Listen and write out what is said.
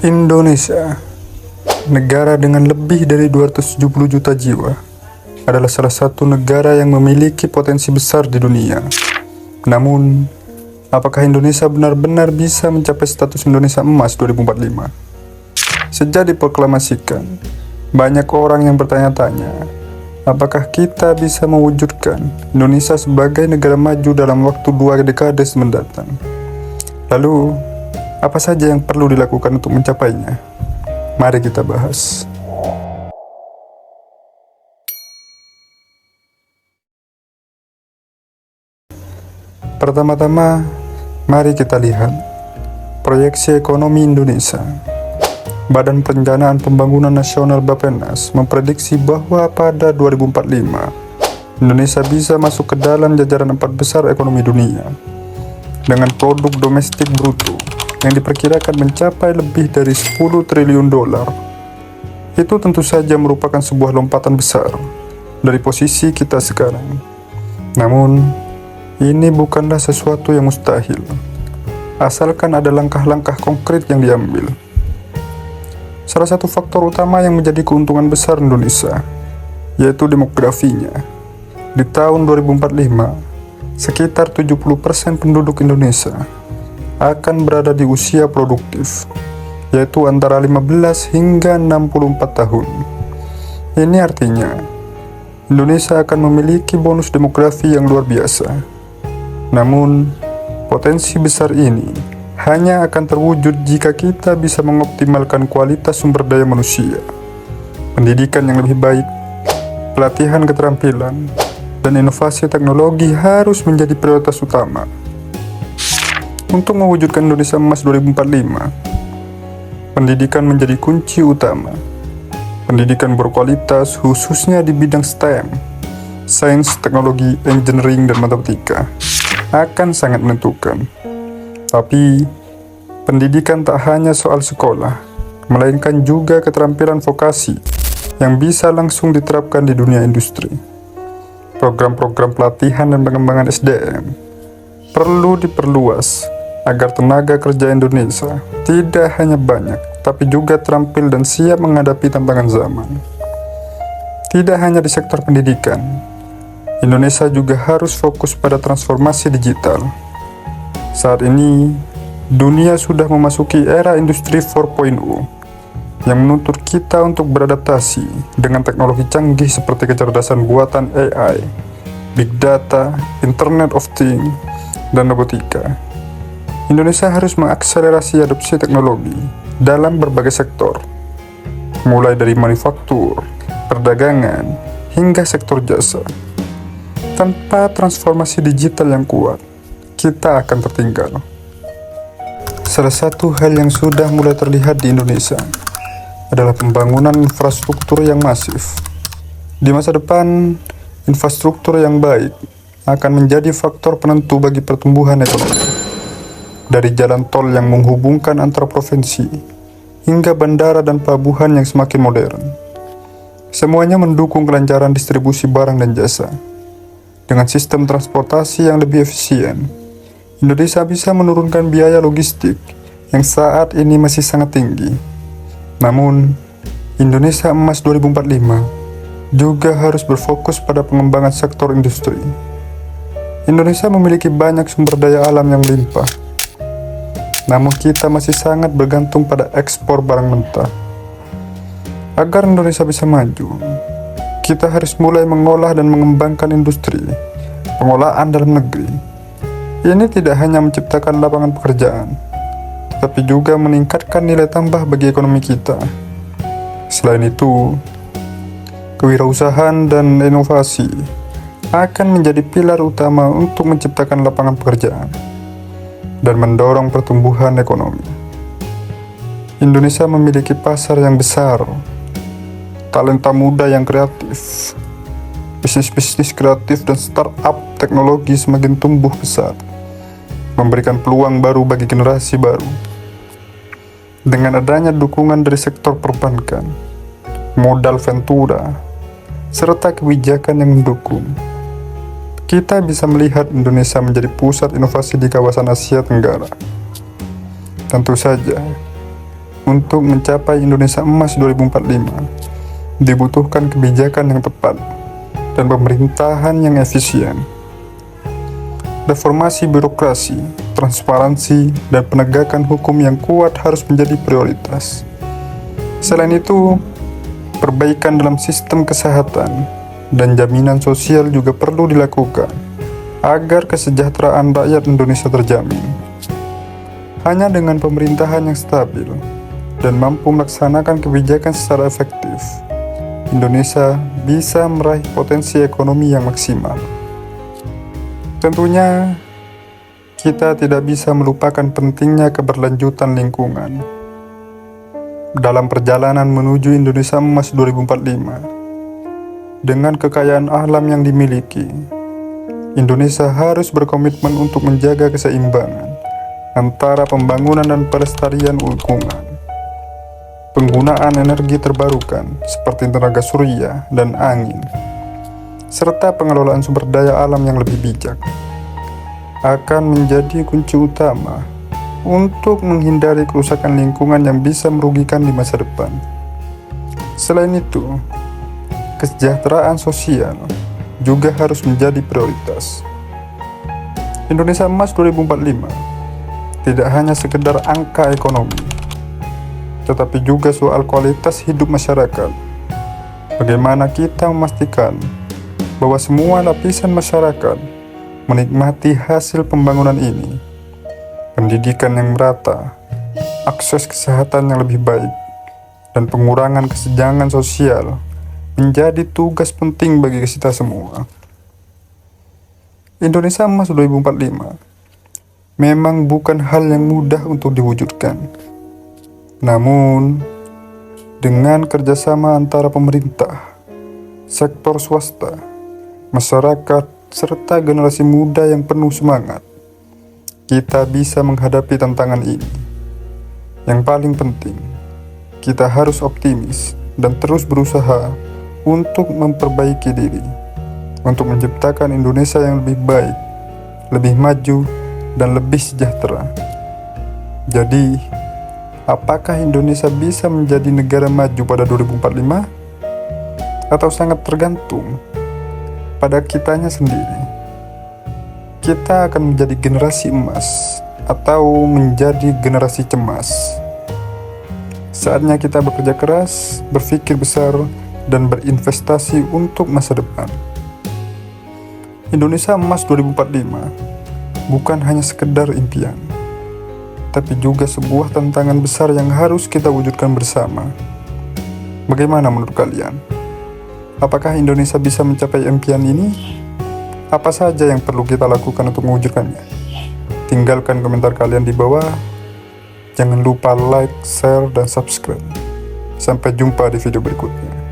Indonesia, negara dengan lebih dari 270 juta jiwa, adalah salah satu negara yang memiliki potensi besar di dunia. Namun, apakah Indonesia benar-benar bisa mencapai status Indonesia Emas 2045? Sejak diproklamasikan, banyak orang yang bertanya-tanya, apakah kita bisa mewujudkan Indonesia sebagai negara maju dalam waktu 2 dekade mendatang? Lalu, apa saja yang perlu dilakukan untuk mencapainya? Mari kita bahas. Pertama-tama, mari kita lihat proyeksi ekonomi Indonesia. Badan Perencanaan Pembangunan Nasional Bappenas memprediksi bahwa pada 2045, Indonesia bisa masuk ke dalam jajaran 4 besar ekonomi dunia dengan produk domestik bruto yang diperkirakan mencapai lebih dari 10 triliun dolar. Itu tentu saja merupakan sebuah lompatan besar dari posisi kita sekarang. Namun, ini bukanlah sesuatu yang mustahil, asalkan ada langkah-langkah konkret yang diambil. Salah satu faktor utama yang menjadi keuntungan besar Indonesia, yaitu demografinya. Di tahun 2045, sekitar 70% penduduk Indonesia akan berada di usia produktif, yaitu antara 15 hingga 64 tahun. Ini artinya, Indonesia akan memiliki bonus demografi yang luar biasa. Namun, potensi besar ini hanya akan terwujud jika kita bisa mengoptimalkan kualitas sumber daya manusia, pendidikan yang lebih baik, pelatihan keterampilan, dan inovasi teknologi harus menjadi prioritas utama. Untuk mewujudkan Indonesia Emas 2045, pendidikan menjadi kunci utama. Pendidikan berkualitas khususnya di bidang STEM, sains, teknologi, engineering, dan matematika, akan sangat menentukan. Tapi, pendidikan tak hanya soal sekolah, melainkan juga keterampilan vokasi yang bisa langsung diterapkan di dunia industri. Program-program pelatihan dan pengembangan SDM perlu diperluas agar tenaga kerja Indonesia tidak hanya banyak, tapi juga terampil dan siap menghadapi tantangan zaman. Tidak hanya di sektor pendidikan, Indonesia juga harus fokus pada transformasi digital. Saat ini, dunia sudah memasuki era industri 4.0 yang menuntut kita untuk beradaptasi dengan teknologi canggih seperti kecerdasan buatan AI, Big Data, Internet of Things, dan robotika. Indonesia harus mengakselerasi adopsi teknologi dalam berbagai sektor, mulai dari manufaktur, perdagangan, hingga sektor jasa. Tanpa transformasi digital yang kuat, kita akan tertinggal. Salah satu hal yang sudah mulai terlihat di Indonesia adalah pembangunan infrastruktur yang masif. Di masa depan, infrastruktur yang baik akan menjadi faktor penentu bagi pertumbuhan ekonomi. Dari jalan tol yang menghubungkan antar provinsi, hingga bandara dan pelabuhan yang semakin modern. Semuanya mendukung kelancaran distribusi barang dan jasa. Dengan sistem transportasi yang lebih efisien, Indonesia bisa menurunkan biaya logistik yang saat ini masih sangat tinggi. Namun, Indonesia Emas 2045 juga harus berfokus pada pengembangan sektor industri. Indonesia memiliki banyak sumber daya alam yang melimpah, namun kita masih sangat bergantung pada ekspor barang mentah. Agar Indonesia bisa maju, kita harus mulai mengolah dan mengembangkan industri pengolahan dalam negeri. Ini tidak hanya menciptakan lapangan pekerjaan, tetapi juga meningkatkan nilai tambah bagi ekonomi kita. Selain itu, kewirausahaan dan inovasi akan menjadi pilar utama untuk menciptakan lapangan pekerjaan dan mendorong pertumbuhan ekonomi. Indonesia memiliki pasar yang besar, talenta muda yang kreatif, bisnis-bisnis kreatif dan startup teknologi semakin tumbuh pesat, memberikan peluang baru bagi generasi baru. Dengan adanya dukungan dari sektor perbankan, modal ventura, serta kebijakan yang mendukung, kita bisa melihat Indonesia menjadi pusat inovasi di kawasan Asia Tenggara. Tentu saja, untuk mencapai Indonesia Emas 2045, dibutuhkan kebijakan yang tepat dan pemerintahan yang efisien. Reformasi birokrasi, transparansi, dan penegakan hukum yang kuat harus menjadi prioritas. Selain itu, perbaikan dalam sistem kesehatan dan jaminan sosial juga perlu dilakukan agar kesejahteraan rakyat Indonesia terjamin. Hanya dengan pemerintahan yang stabil dan mampu melaksanakan kebijakan secara efektif, Indonesia bisa meraih potensi ekonomi yang maksimal. Tentunya, kita tidak bisa melupakan pentingnya keberlanjutan lingkungan. Dalam perjalanan menuju Indonesia Emas 2045, dengan kekayaan alam yang dimiliki, Indonesia harus berkomitmen untuk menjaga keseimbangan antara pembangunan dan pelestarian lingkungan. Penggunaan energi terbarukan seperti tenaga surya dan angin, serta pengelolaan sumber daya alam yang lebih bijak akan menjadi kunci utama untuk menghindari kerusakan lingkungan yang bisa merugikan di masa depan. Selain itu, kesejahteraan sosial juga harus menjadi prioritas. Indonesia Emas 2045 tidak hanya sekedar angka ekonomi, tetapi juga soal kualitas hidup masyarakat. Bagaimana kita memastikan bahwa semua lapisan masyarakat menikmati hasil pembangunan ini, pendidikan yang merata, akses kesehatan yang lebih baik, dan pengurangan kesenjangan sosial menjadi tugas penting bagi kita semua. Indonesia Emas 2045 memang bukan hal yang mudah untuk diwujudkan. Namun, dengan kerjasama antara pemerintah, sektor swasta, masyarakat, serta generasi muda yang penuh semangat, kita bisa menghadapi tantangan ini. Yang paling penting, kita harus optimis dan terus berusaha untuk memperbaiki diri, untuk menciptakan Indonesia yang lebih baik, lebih maju, dan lebih sejahtera. Jadi, apakah Indonesia bisa menjadi negara maju pada 2045? Atau sangat tergantung pada kitanya sendiri? Kita akan menjadi generasi emas atau menjadi generasi cemas? Saatnya kita bekerja keras, berpikir besar, dan berinvestasi untuk masa depan. Indonesia Emas 2045 bukan hanya sekedar impian, tapi juga sebuah tantangan besar yang harus kita wujudkan bersama. Bagaimana menurut kalian? Apakah Indonesia bisa mencapai impian ini? Apa saja yang perlu kita lakukan untuk mewujudkannya? Tinggalkan komentar kalian di bawah. Jangan lupa like, share, dan subscribe. Sampai jumpa di video berikutnya.